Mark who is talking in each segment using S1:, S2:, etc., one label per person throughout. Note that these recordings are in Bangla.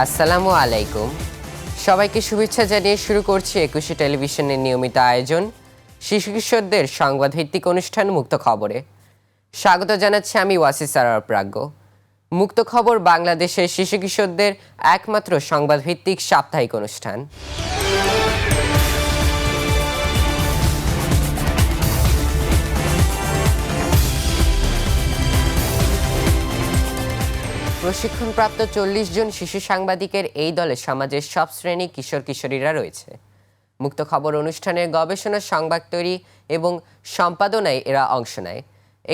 S1: আসসালামু আলাইকুম। সবাইকে শুভেচ্ছা জানিয়ে শুরু করছি ২১শে টেলিভিশনের নিয়মিত আয়োজন শিশু কিশোরদের সংবাদভিত্তিক অনুষ্ঠান মুক্ত খবরে। স্বাগত জানাচ্ছি আমি ওয়াসিস সারার প্রাজ্ঞ। মুক্ত খবর বাংলাদেশের শিশু কিশোরদের একমাত্র সংবাদভিত্তিক সাপ্তাহিক অনুষ্ঠান। প্রশিক্ষণপ্রাপ্ত ৪০ জন শিশু সাংবাদিকের এই দলে সমাজের সব শ্রেণী কিশোর কিশোরীরা রয়েছে। মুক্ত খবর অনুষ্ঠানের গবেষণা, সংবাদ তৈরি এবং সম্পাদনায় এরা অংশ নেয়।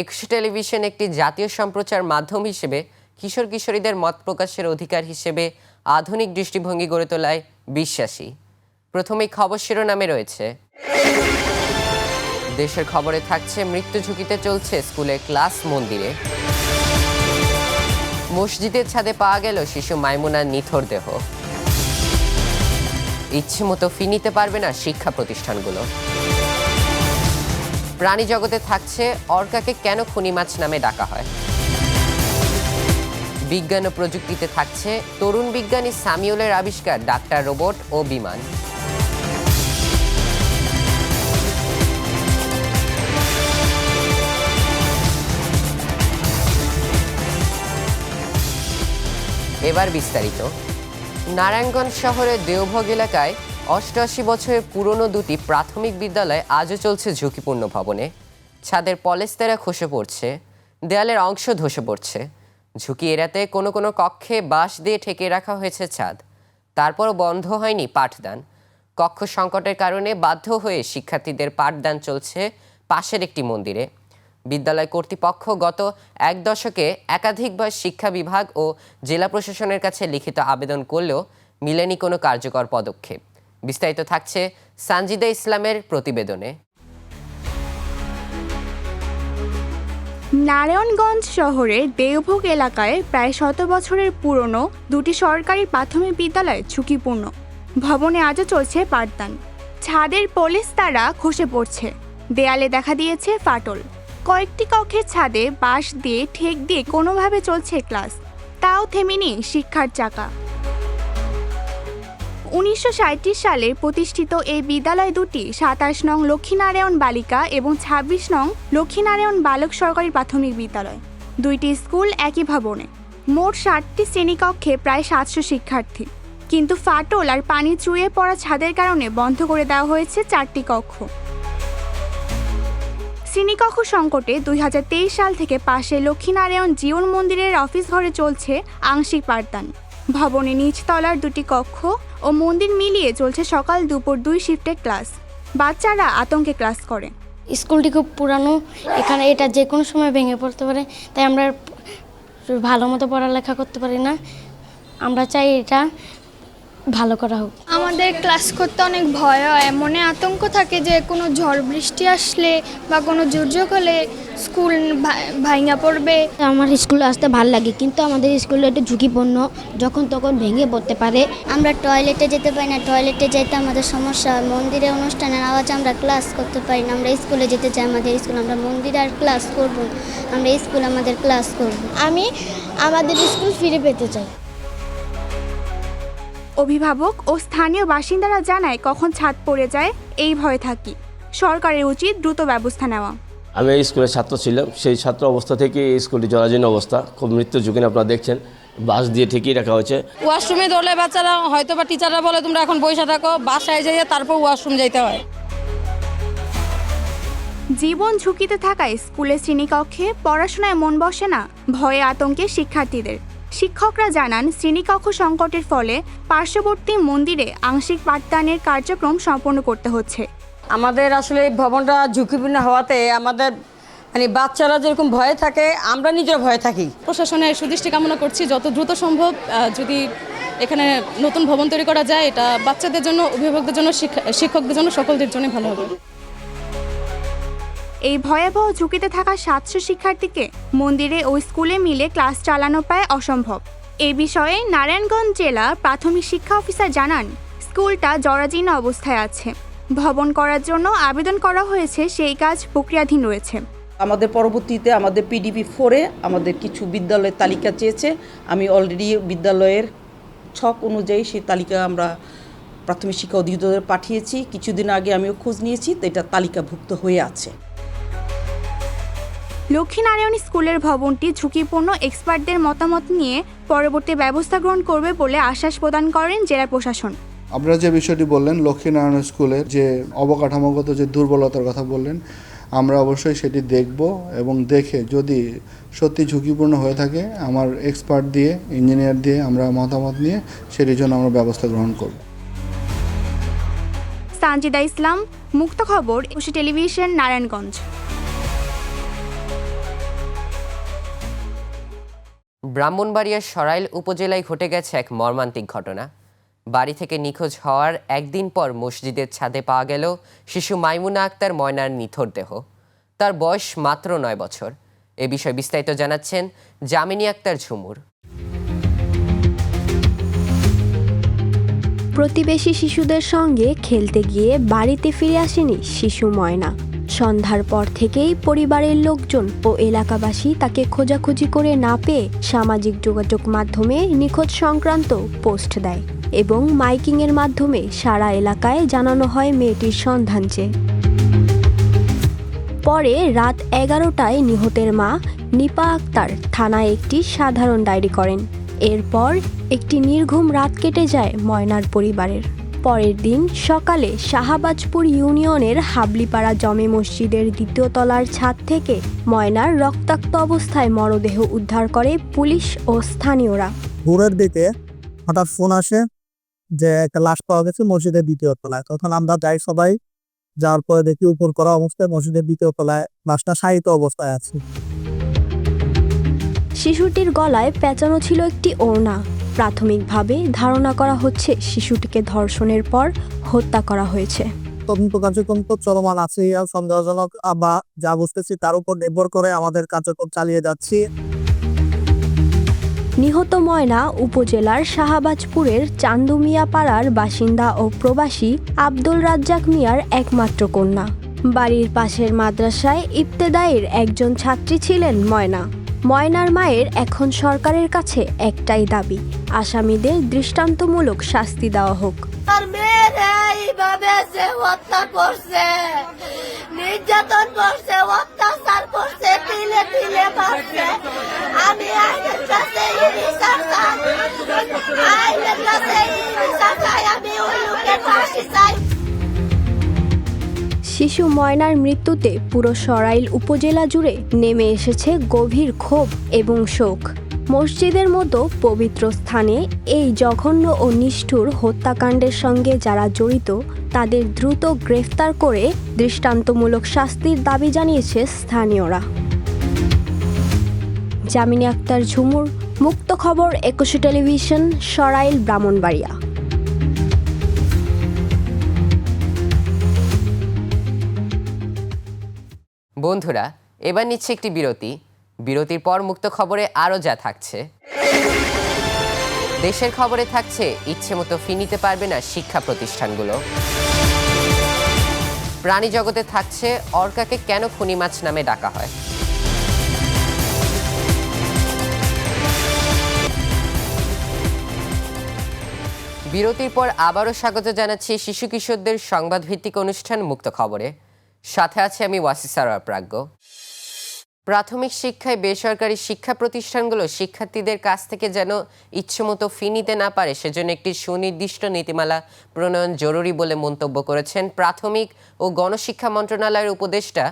S1: ২১শে টেলিভিশন একটি জাতীয় সম্প্রচার মাধ্যম হিসেবে কিশোর কিশোরীদের মত প্রকাশের অধিকার হিসেবে আধুনিক দৃষ্টিভঙ্গি গড়ে তোলায় বিশ্বাসী। প্রথমেই খবর শিরোনামে রয়েছে, দেশের খবরে থাকছে মৃত্যু ঝুঁকিতে চলছে স্কুলের ক্লাস মন্দিরে। মসজিদের ছাদে পাওয়া গেল শিশু মাইমুনার নিথর দেহ। ইচ্ছে মতো ফি নিতে পারবে না শিক্ষা প্রতিষ্ঠানগুলো। প্রাণী জগতে থাকছে অর্কাকে কেন খুনি মাছ নামে ডাকা হয়। বিজ্ঞান ও প্রযুক্তিতে থাকছে তরুণ বিজ্ঞানী সামিউলের আবিষ্কার ডাক্তার রোবট ও বিমান। এবার বিস্তারিত। নারায়ণগঞ্জ শহরের দেওভোগ এলাকায় ৮৮ বছরের পুরনো দুটি প্রাথমিক বিদ্যালয় আজও চলছে ঝুঁকিপূর্ণ ভবনে। ছাদের পলেস্তারা খসে পড়ছে, দেয়ালের অংশ ধসে পড়ছে। ঝুঁকি এড়াতে কোনো কোনো কক্ষে বাঁশ দিয়ে ঠেকে রাখা হয়েছে ছাদ। তারপরও বন্ধ হয়নি পাঠদান। কক্ষ সংকটের কারণে বাধ্য হয়ে শিক্ষার্থীদের পাঠদান চলছে পাশের একটি মন্দিরে। বিদ্যালয় কর্তৃপক্ষ গত এক দশকে একাধিকবার শিক্ষা বিভাগ ও জেলা প্রশাসনের কাছে লিখিত আবেদন করলেও মিলেনি কোনো কার্যকর পদক্ষেপ। বিস্তারিত থাকছে সানজিদা ইসলামের প্রতিবেদনে।
S2: নারায়ণগঞ্জ শহরের দেওভোগ এলাকায় প্রায় ১০০ বছরের পুরনো দুটি সরকারি প্রাথমিক বিদ্যালয় ঝুঁকিপূর্ণ ভবনে আজও চলছে পাঠদান। ছাদের পলেস্তারা খসে পড়ছে, দেয়ালে দেখা দিয়েছে ফাটল। কয়েকটি কক্ষের ছাদে বাঁশ দিয়ে ঠেক দিয়ে কোনোভাবে চলছে ক্লাস, তাও থেমেনি শিক্ষার চাকা। ১৯৩৭ সালে প্রতিষ্ঠিত এই বিদ্যালয় দুটি ২৭ নং লক্ষ্মীনারায়ণ বালিকা এবং ২৬ নং লক্ষ্মীনারায়ণ বালক সরকারি প্রাথমিক বিদ্যালয়। দুইটি স্কুল একই ভবনে। মোট ৬০টি শ্রেণীকক্ষে প্রায় ৭০০ শিক্ষার্থী। কিন্তু ফাটল আর পানি চুইয়ে পড়া ছাদের কারণে বন্ধ করে দেওয়া হয়েছে ৪টি কক্ষ। শ্রেণীকক্ষ সংকটে ২০২৩ সাল থেকে পাশে লক্ষ্মীনারায়ণ জীবন মন্দিরের অফিস ঘরে চলছে আংশিক পাঠদান। ভবনে নিচতলার দুটি কক্ষ ও মন্দির মিলিয়ে চলছে সকাল দুপুর ২ শিফটে ক্লাস। বাচ্চারা আতঙ্কে ক্লাস করে।
S3: স্কুলটি খুব পুরানো, এখানে এটা যে কোনো সময় ভেঙে পড়তে পারে, তাই আমরা ভালো মতো পড়ালেখা করতে পারি না। আমরা চাই এটা ভালো করা হোক।
S4: আমাদের ক্লাস করতে অনেক ভয় হয়, মনে আতঙ্ক থাকে যে কোনো ঝড় বৃষ্টি আসলে বা কোনো দুর্যোগ হলে স্কুল ভাঙা পড়বে।
S3: আমার স্কুলে আসতে ভালো লাগে, কিন্তু আমাদের স্কুলে একটু ঝুঁকিপূর্ণ, যখন তখন ভেঙে পড়তে পারে।
S5: আমরা টয়লেটে যেতে পারি না, টয়লেটে যেতে আমাদের সমস্যা হয়। মন্দিরে অনুষ্ঠানের আওয়াজ আমরা ক্লাস করতে পারি না। আমরা স্কুলে যেতে চাই, আমাদের স্কুল, আমরা মন্দিরে আর ক্লাস করব, আমরা স্কুল আমাদের ক্লাস করব।
S3: আমি আমাদের স্কুল ফিরে পেতে চাই।
S2: অভিভাবক ও স্থানীয় বাসিন্দারা জানায়, কখন ছাদ পড়ে যায় এই ভয়ে থাকি। সরকারের উচিত দ্রুত ব্যবস্থা নেওয়া।
S6: আমি এই স্কুলের ছাত্র ছিলাম, সেই ছাত্র অবস্থা থেকে এই স্কুলটি জরাজীর্ণ অবস্থা, খুব মৃত্যু ঝুঁকি আপনারা দেখছেন। বাঁশ দিয়ে ঠেকিয়ে রাখা হয়েছে।
S7: ওয়াশরুমে ধরলে বাচ্চারা হয়তো বা টিচাররা বলে তোমরা এখন বসে থাকো, বাসায় যাইয়ে তারপর ওয়াশরুম যাইতে হয়।
S2: জীবন ঝুঁকিতে থাকায় স্কুলের শ্রেণীকক্ষে পড়াশোনায় মন বসে না, ভয়ে আতঙ্কে শিক্ষার্থীদের। শিক্ষকরা জানান, শ্রেণীকক্ষ সংকটের ফলে পার্শ্ববর্তী মন্দিরে আংশিক পাঠদানের কার্যক্রম সম্পন্ন করতে হচ্ছে।
S7: আমাদের আসলে এই ভবনটা ঝুঁকিপূর্ণ হওয়াতে আমাদের বাচ্চারা যেরকম ভয়ে থাকে, আমরা নিজের ভয়ে থাকি।
S8: প্রশাসনের সুদৃষ্টি কামনা করছি, যত দ্রুত সম্ভব যদি এখানে নতুন ভবন তৈরি করা যায়, এটা বাচ্চাদের জন্য, অভিভাবকদের জন্য, শিক্ষকদের জন্য, সকলদের জন্য ভালো হবে।
S2: এই ভয়াবহ ঝুঁকিতে থাকা ৭০০ শিক্ষার্থীকে মন্দিরে ও স্কুলে মিলে ক্লাস চালানো প্রায় অসম্ভব। এ বিষয়ে নারায়ণগঞ্জ জেলা প্রাথমিক শিক্ষা অফিসার জানান, স্কুলটা জরাজীর্ণ অবস্থায় আছে। ভবন করার জন্য আবেদন করা হয়েছে, সেই কাজ প্রক্রিয়াধীন রয়েছে।
S9: আমাদের পরবর্তীতে আমাদের PDP 4-এ আমাদের কিছু বিদ্যালয়ের তালিকা চেয়েছে। আমি অলরেডি বিদ্যালয়ের ছক অনুযায়ী সেই তালিকা আমরা প্রাথমিক শিক্ষা অধিদপ্তরে পাঠিয়েছি। কিছুদিন আগে আমিও খোঁজ নিয়েছি, তো এটা তালিকাভুক্ত হয়ে আছে।
S2: লক্ষ্মীনারায়ণ স্কুলের ভবনটি ঝুঁকিপূর্ণ, এক্সপার্টদের মতামত নিয়ে পরবর্তী ব্যবস্থা গ্রহণ করবে বলে আশ্বাস প্রদান করেন জেলা প্রশাসন।
S10: আপনারা যে বিষয়টি বললেন লক্ষ্মীনারায়ণ স্কুলের যে অবকাঠামোগত যে দুর্বলতার কথা বললেন, আমরা অবশ্যই সেটি দেখব এবং দেখে যদি সত্যি ঝুঁকিপূর্ণ হয়ে থাকে আমার এক্সপার্ট দিয়ে, ইঞ্জিনিয়ার দিয়ে আমরা মতামত নিয়ে সেটির জন্য আমরা ব্যবস্থা গ্রহণ করব।
S2: সানজিদা ইসলাম, মুক্ত খবর, একুশে টেলিভিশন, নারায়ণগঞ্জ।
S1: ব্রাহ্মণবাড়িয়ার সরাইল উপজেলায় ঘটে গেছে এক মর্মান্তিক ঘটনা। বাড়ি থেকে নিখোঁজ হওয়ার একদিন পর মসজিদের ছাদে পাওয়া গেল শিশু মাইমুনা আক্তার ময়নার নিথর দেহ। তার বয়স মাত্র 9 বছর। এ বিষয়ে বিস্তারিত জানাচ্ছেন জামিনী আক্তার ঝুমুর।
S11: প্রতিবেশী শিশুদের সঙ্গে খেলতে গিয়ে বাড়িতে ফিরে আসেনি শিশু ময়না। সন্ধ্যার পর থেকেই পরিবারের লোকজন ও এলাকাবাসী তাকে খোঁজাখুঁজি করে না পেয়ে সামাজিক যোগাযোগ মাধ্যমে নিখোঁজ সংক্রান্ত পোস্ট দেয় এবং মাইকিংয়ের মাধ্যমে সারা এলাকায় জানানো হয় মেয়েটির সন্ধান চেয়ে। পরে রাত 11টায় নিহতের মা নিপা আক্তার থানায় একটি সাধারণ ডায়েরি করেন। এরপর একটি নির্ঘুম রাত কেটে যায় ময়নার পরিবারের। পরের দিন সকালে শাহবাজপুর ইউনিয়নের হাবলিপাড়া জমে মসজিদের 2য় তলার ছাদ থেকে ময়নার রক্তাক্ত অবস্থায় মরদেহ উদ্ধার করে পুলিশ ও স্থানীয়রা।
S12: ভোরের দিকে হঠাৎ ফোন আসে যে একটা লাশ পাওয়া গেছে মসজিদের 2য় তলায়। তখন আমরা যাই সবাই, যাওয়ার পরে দেখি উপর করা অবস্থায় মসজিদের 2য় তলায় লাশটা শায়িত অবস্থায় আছে।
S11: শিশুটির গলায় পেঁচানো ছিল একটি ওড়না। প্রাথমিকভাবে ধারণা করা হচ্ছে শিশুটিকে ধর্ষণের পর হত্যা করা হয়েছে।
S12: তদন্ত কার্যক্রম তো চলমান আছে, আর সন্দেহজনক বা যা বুঝতেছি তার উপর নির্ভর করে আমাদের কার্যক্রম চালিয়ে যাচ্ছি।
S11: নিহত ময়না উপজেলার শাহবাজপুরের চান্দুমিয়া পাড়ার বাসিন্দা ও প্রবাসী আব্দুল রাজ্জাক মিয়ার একমাত্র কন্যা। বাড়ির পাশের মাদ্রাসায় ইবতেদায়ীর একজন ছাত্রী ছিলেন ময়না। ময়নার মায়ের এখন সরকারের কাছে একটাই দাবি, আসামিদের দৃষ্টান্তমূলক শাস্তি দেওয়া হোক।
S13: নির্যাতন করছে, অত্যাচার করছে, তিলে তিলে মারছে। আমি আইনের কাছে আমি ওই লোকের ফাঁসি চাই।
S11: শিশু ময়নার মৃত্যুতে পুরো সরাইল উপজেলা জুড়ে নেমে এসেছে গভীর ক্ষোভ এবং শোক। মসজিদের মতো পবিত্র স্থানে এই জঘন্য ও নিষ্ঠুর হত্যাকাণ্ডের সঙ্গে যারা জড়িত তাদের দ্রুত গ্রেফতার করে দৃষ্টান্তমূলক শাস্তির দাবি জানিয়েছে স্থানীয়রা। জামিনী আক্তার ঝুমুর, মুক্ত খবর, একুশে টেলিভিশন, সরাইল, ব্রাহ্মণবাড়িয়া।
S1: বন্ধুরা, এবার নিচ্ছে একটি বিরতি। বিরতির পর মুক্ত খবরে আরও যা থাকছে। দেশের খবরে থাকছে ইচ্ছে মতো ফি নিতে পারবে না শিক্ষা প্রতিষ্ঠানগুলো। প্রাণী জগতে থাকছে অর্কাকে কেন খুনি মাছ নামে ডাকা হয়। বিরতির পর আবারও স্বাগত জানাচ্ছি শিশু কিশোরদের সংবাদভিত্তিক অনুষ্ঠান মুক্ত খবরে। সাথে আছে আমি ওয়াসিসারা প্রাজ্ঞ। প্রাথমিক শিক্ষায় বেসরকারি শিক্ষা প্রতিষ্ঠানগুলো শিক্ষার্থীদের কাছ থেকে যেন ইচ্ছেমতো ফি নিতে না পারে সেজন্য একটি সুনির্দিষ্ট নীতিমালা প্রণয়ন জরুরি বলে মন্তব্য করেছেন প্রাথমিক ও গণশিক্ষা মন্ত্রণালয়ের উপদেষ্টা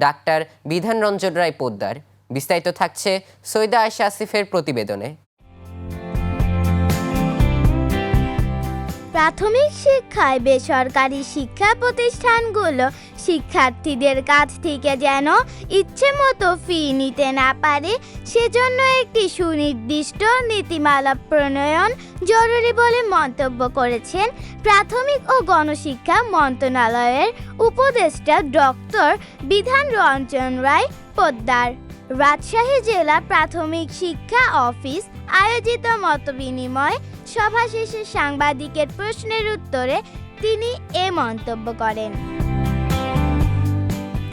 S1: ডাক্তার বিধান রঞ্জন রায় পোদ্দার। বিস্তারিত থাকছে সৈয়দা আয়েশা আসিফের প্রতিবেদনে।
S14: প্রাথমিক শিক্ষায় বেসরকারি শিক্ষা প্রতিষ্ঠানগুলো শিক্ষার্থীদের কাছ থেকে যেন ইচ্ছে মতো ফি নিতে না পারে সেজন্য একটি সুনির্দিষ্ট নীতিমালা প্রণয়ন জরুরি বলে মন্তব্য করেছেন প্রাথমিক ও গণশিক্ষা মন্ত্রণালয়ের উপদেষ্টা ডক্টর বিধান রঞ্জন রায় পোদ্দার। রাজশাহী জেলা প্রাথমিক শিক্ষা অফিস আয়োজিত মতবিনিময় সভা শেষে সাংবাদিকের প্রশ্নের উত্তরে তিনি এ মন্তব্য করেন।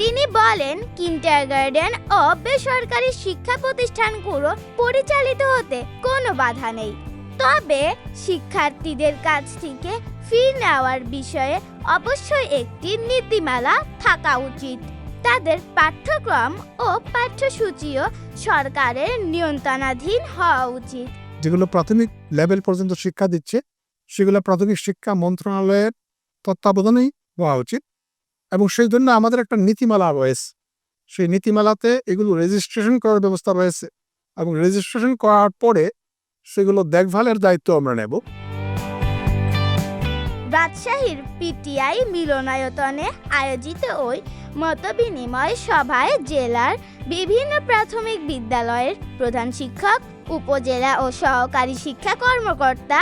S14: তিনি বলেন, কিন্ডারগার্টেন ও বেসরকারি শিক্ষা প্রতিষ্ঠানগুলো পরিচালিত হতে কোনো বাধা নেই, তবে শিক্ষার্থীদের কাছ থেকে ফি নেওয়ার বিষয়ে অবশ্যই একটি নীতিমালা থাকা উচিত। তাদের পাঠ্যক্রম ও পাঠ্যসূচিও সরকারের নিয়ন্ত্রণাধীন হওয়া উচিত।
S12: যেগুলো প্রাথমিক লেভেল পর্যন্ত শিক্ষা দিচ্ছে সেগুলো প্রাথমিক শিক্ষা মন্ত্রণালয়ের তত্ত্বাবধানেই হওয়া উচিত, এবং সেই জন্য আমাদের একটা নীতিমালা রয়েছে। সেই নীতিমালাতে এগুলো রেজিস্ট্রেশন করার ব্যবস্থা রয়েছে, এবং রেজিস্ট্রেশন করার পরে সেগুলো দেখভালের দায়িত্ব আমরা নেব।
S14: রাজশাহীর পিটিআই মিলনায়তনে আয়োজিত ওই মতবিনিময় সভায় জেলার বিভিন্ন প্রাথমিক বিদ্যালয়ের প্রধান শিক্ষক, উপজেলা ও সহকারী শিক্ষা কর্মকর্তা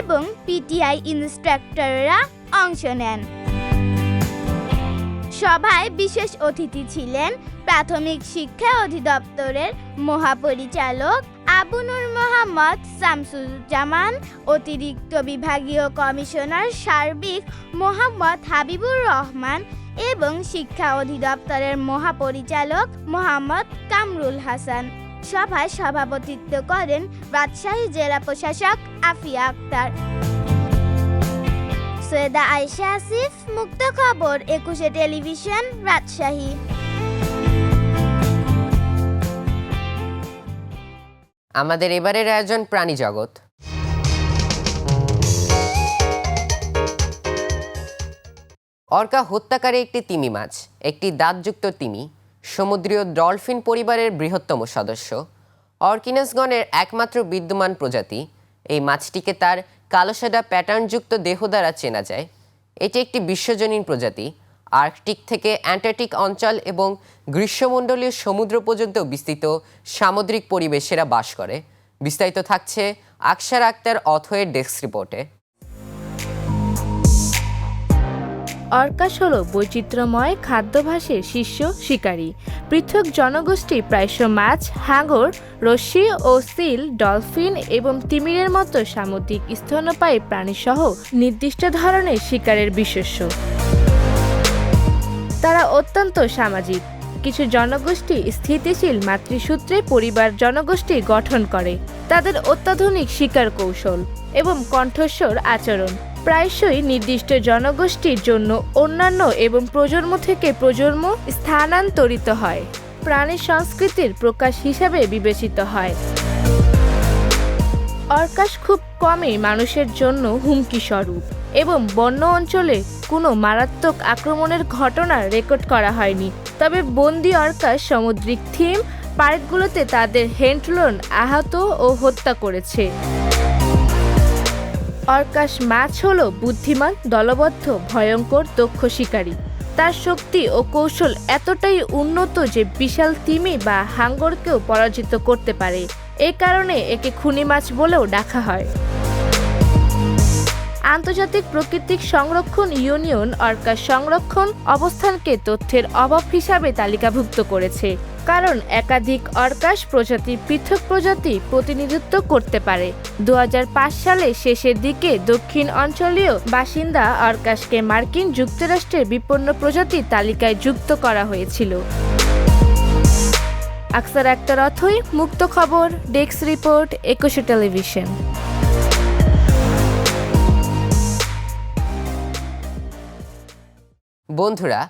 S14: এবং পিটিআই ইন্সট্রাক্টররা অংশ নেন। সভায় বিশেষ অতিথি ছিলেন প্রাথমিক শিক্ষা অধিদপ্তরের মহাপরিচালক আবু নূর মোহাম্মদ শামসুজ্জামান, অতিরিক্ত বিভাগীয় কমিশনার সার্বিক মোহাম্মদ হাবিবুর রহমান এবং শিক্ষা অধিদপ্তরের মহাপরিচালক মোহাম্মদ কামরুল হাসান। সভায় সভাপতিত্ব করেন রাজশাহী জেলা প্রশাসক আফিয়া আক্তার। সৈয়দা আয়েশা আসিফ, মুক্ত খবর, 21 টেলিভিশন, রাজশাহী।
S1: আমাদের এবারের আয়োজন প্রাণী জগৎ। অর্কা হত্যাকারী একটি তিমি মাছ, একটি দাঁতযুক্ত তিমি, সমুদ্রীয় ডলফিন পরিবারের বৃহত্তম সদস্য, অর্কিনাসগণের একমাত্র বিদ্যমান প্রজাতি। এই মাছটিকে তার কালোসাদা প্যাটার্নযুক্ত দেহ দ্বারা চেনা যায়। এটি একটি বিশ্বজনীন প্রজাতি। আর্কটিক থেকে অ্যান্টার্কটিক অঞ্চল এবং গ্রীষ্মমণ্ডলীয় সমুদ্র পর্যন্ত বিস্তৃত সামুদ্রিক পরিবেশেরা বাস করে। বিস্তারিত থাকছে আকসার আক্তার অথয়ের ডেস্ক রিপোর্টে।
S15: অর্কাস হল বৈচিত্র্যময় খাদ্যাভ্যাসের শীর্ষ শিকারী। পৃথক জনগোষ্ঠী প্রায়শ মাছ, হাঙর, রশ্মি ও সিল, ডলফিন এবং তিমিরের মতো সামুদ্রিক স্তন্যপায়ী প্রাণীসহ নির্দিষ্ট ধরনের শিকারের বিশেষ্য। তারা অত্যন্ত সামাজিক। কিছু জনগোষ্ঠী স্থিতিশীল মাতৃসূত্রে পরিবার জনগোষ্ঠী গঠন করে। তাদের অত্যাধুনিক শিকার কৌশল এবং কণ্ঠস্বর আচরণ প্রায়শই নির্দিষ্ট জনগোষ্ঠীর জন্য অন্যান্য এবং প্রজন্ম থেকে প্রজন্ম স্থানান্তরিত হয়, প্রাণী সংস্কৃতির প্রকাশ হিসাবে বিবেচিত হয়। অর্কাস খুব কমই মানুষের জন্য হুমকি স্বরূপ এবং বন্য অঞ্চলে কোনো মারাত্মক আক্রমণের ঘটনা রেকর্ড করা হয়নি। তবে বন্দি অর্কাস সামুদ্রিক থিম পার্কগুলোতে তাদের হেন্টলন আহত ও হত্যা করেছে। অর্কাস মাছ হল বুদ্ধিমান, দলবদ্ধ, ভয়ঙ্কর, দক্ষ শিকারী। তার শক্তি ও কৌশল এতটাই উন্নত যে বিশাল তিমি বা হাঙ্গরকেও পরাজিত করতে পারে। এই কারণে একে খুনি মাছ বলেও ডাকা হয়। আন্তর্জাতিক প্রাকৃতিক সংরক্ষণ ইউনিয়ন অর্কাস সংরক্ষণ অবস্থানকে তথ্যের অভাব হিসাবে তালিকাভুক্ত করেছে, কারণ একাধিক অর্কাস প্রজাতির পৃথক প্রজাতি প্রতিনিধিত্ব করতে পারে। 2005 সালে শেষের দিকে দক্ষিণ অঞ্চলীয় বাসিন্দা অর্কাসকে মার্কিন যুক্তরাষ্ট্রের বিপন্ন প্রজাতির তালিকায় যুক্ত করা হয়েছিল। আকসার আক্তার অথই, মুক্ত খবর, ডেস্ক রিপোর্ট, 21 টেলিভিশন।
S1: বন্ধুরা,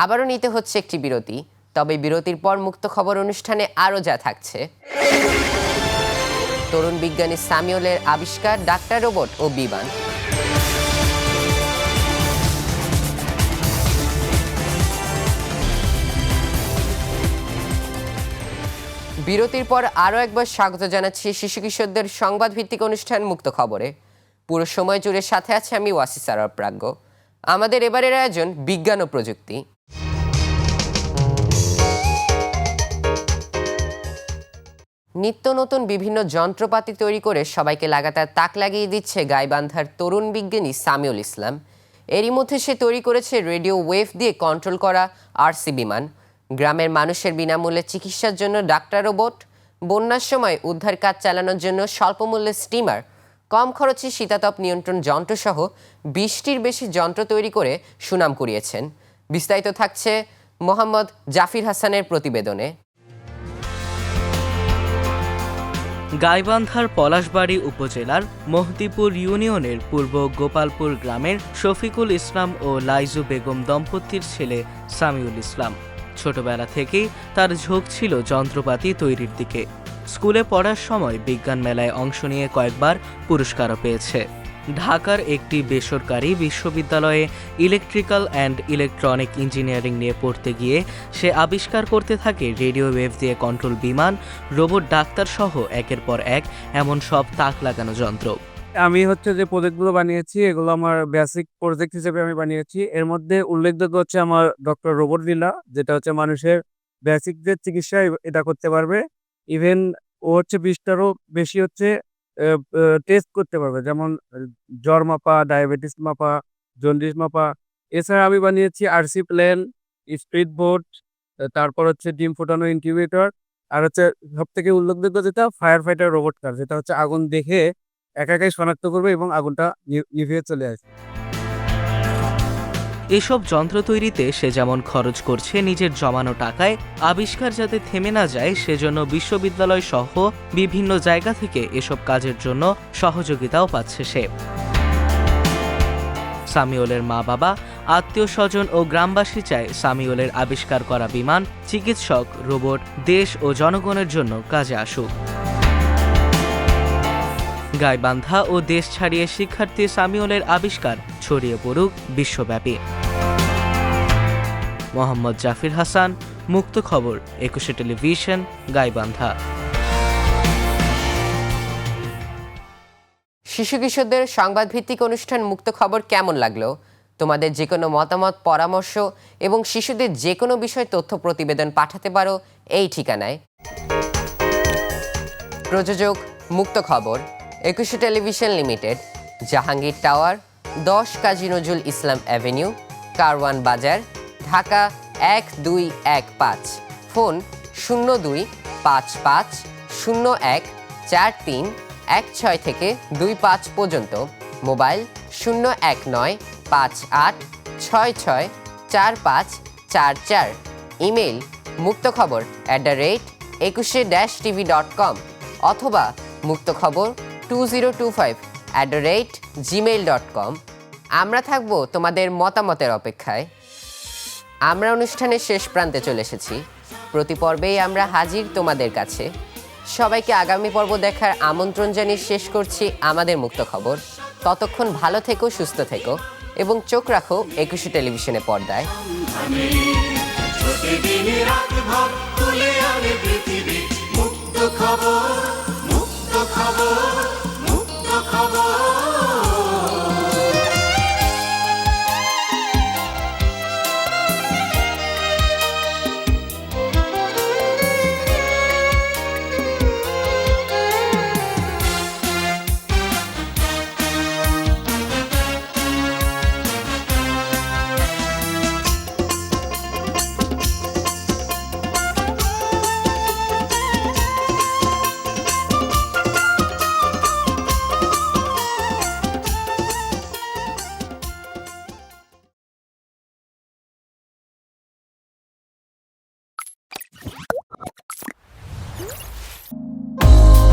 S1: আবারও নিতে হচ্ছে একটি বিরতি। তবে বিরতির পর মুক্ত খবর অনুষ্ঠানে আরও যা থাকছে: তরুণ বিজ্ঞানী স্যামুয়েলের আবিষ্কার, ডাক্তার রোবট ও বিমান। বিরতির পর আরও একবার স্বাগত জানাচ্ছি শিশু কিশোরদের সংবাদ ভিত্তিক অনুষ্ঠান মুক্ত খবরে। পুরো সময় জুড়ে সাথে আছে আমি ওয়াসি সারার প্রাজ্ঞ। আমাদের এবারের আয়োজন বিজ্ঞান ও প্রযুক্তি। নিত্য নতুন বিভিন্ন যন্ত্রপাতি তৈরি করে সবাইকে লাগাতার তাক লাগিয়ে দিচ্ছে গাইবান্ধার তরুণ বিজ্ঞানী সামিউল ইসলাম। এরই মধ্যে সে তৈরি করেছে রেডিও ওয়েভ দিয়ে কন্ট্রোল করা আরসি বিমান, গ্রামের মানুষের বিনামূল্যে চিকিৎসার জন্য ডাক্তার রোবট, বন্যার সময় উদ্ধার কাজ চালানোর জন্য স্বল্পমূল্যে স্টিমার, কম খরচে শীতাতপ নিয়ন্ত্রণ যন্ত্রসহ 20টির বেশি যন্ত্র তৈরি করে সুনাম কুড়িয়েছেন। বিস্তারিত থাকছে মোহাম্মদ জাফির হাসানের প্রতিবেদনে।
S16: গাইবান্ধার পলাশবাড়ী উপজেলার মহদিপুর ইউনিয়নের পূর্ব গোপালপুর গ্রামের শফিকুল ইসলাম ও লাইজু বেগম দম্পতির ছেলে সামিউল ইসলাম। ছোটবেলা থেকেই তার ঝোঁক ছিল যন্ত্রপাতি তৈরির দিকে। স্কুলে পড়ার সময় বিজ্ঞান মেলায় অংশ নিয়ে কয়েকবার পুরস্কারও পেয়েছে। ঢাকার একটি বেসরকারি বিশ্ববিদ্যালয়ে ইলেকট্রিক্যাল অ্যান্ড ইলেকট্রনিক ইঞ্জিনিয়ারিং নিয়ে পড়তে গিয়ে সে আবিষ্কার করতে থাকে রেডিও ওয়েভ দিয়ে কন্ট্রোল বিমান, রোবট ডাক্তার সহ একের পর এক এমন সব তাক লাগানো যন্ত্র।
S17: আমি যে প্রজেক্টগুলো বানিয়েছি এগুলো আমার বেসিক প্রজেক্ট হিসেবে আমি বানিয়েছি। এর মধ্যে উল্লেখযোগ্য আমার ডক্টর রোবট লীলা, যেটা মানুষের বেসিক যে চিকিৎসা এটা করতে পারবে। ইভেন ও 20টারও বেশি টেস্ট করতে পারবে, যেমন জ্বর মাপা, ডায়াবেটিস মাপা, জন্ডিস মাপা। এছাড়া আমি বানিয়েছি আরসি প্লেন, স্পিড বোট, তারপর ডিম ফোটানো ইনকিউবেটর, আর সব থেকে উল্লেখযোগ্য যেটা ফায়ার ফাইটার রোবট কার, যেটা আগুন দেখে একাই শনাক্ত করবে এবং আগুনটা নিভিয়ে চলে আসবে।
S16: এসব যন্ত্র তৈরিতে সে যেমন খরচ করছে নিজের জমানো টাকায়, আবিষ্কার যাতে থেমে না যায় সেজন্য বিশ্ববিদ্যালয় সহ বিভিন্ন জায়গা থেকে এসব কাজের জন্য সহযোগিতাও পাচ্ছে সে। সামিউলের মা বাবা, আত্মীয় স্বজন ও গ্রামবাসী চায় সামিউলের আবিষ্কার করা বিমান, চিকিৎসক, রোবট দেশ ও জনগণের জন্য কাজে আসুক। গাইবান্ধা ও দেশ ছাড়িয়ে শিক্ষার্থী সামিউলের আবিষ্কার ছড়িয়ে পড়ুক বিশ্বব্যাপী। মোহাম্মদ জাফির হাসান, মুক্ত খবর, 21 টেলিভিশন, গাইবান্ধা।
S1: শিশু কিশোরদের সংবাদভিত্তিক অনুষ্ঠান মুক্ত খবর কেমন লাগলো? তোমাদের যে কোনো মতামত, পরামর্শ এবং শিশুদের যে কোনো বিষয় তথ্য প্রতিবেদন পাঠাতে পারো এই ঠিকানায়। প্রযোজক মুক্ত খবর, 21 television limited, Jahangir tower, 10 Kazi Nazrul Islam avenue, Karwan বাজার, ঢাকা 1215। ফোন 0255014316 থেকে 25 পর্যন্ত। মোবাইল 01958664544। ইমেল মুক্তখবর @21-tv.com অথবা মুক্তখবর 2025@gmail.com। আমরা থাকবো তোমাদের মতামতের অপেক্ষায়। আমরা অনুষ্ঠানের শেষ প্রান্তে চলে এসেছি। প্রতি পর্বেই আমরা হাজির তোমাদের কাছে। সবাইকে আগামী পর্ব দেখার আমন্ত্রণ জানিয়ে শেষ করছি আমাদের মুক্ত খবর। ততক্ষণ ভালো থেকো, সুস্থ থেকো এবং চোখ রাখো 21 টেলিভিশনের পর্দায়।
S18: প্রতিদিন রাত ভর তুলে আনে পৃথিবী মুক্ত খবর।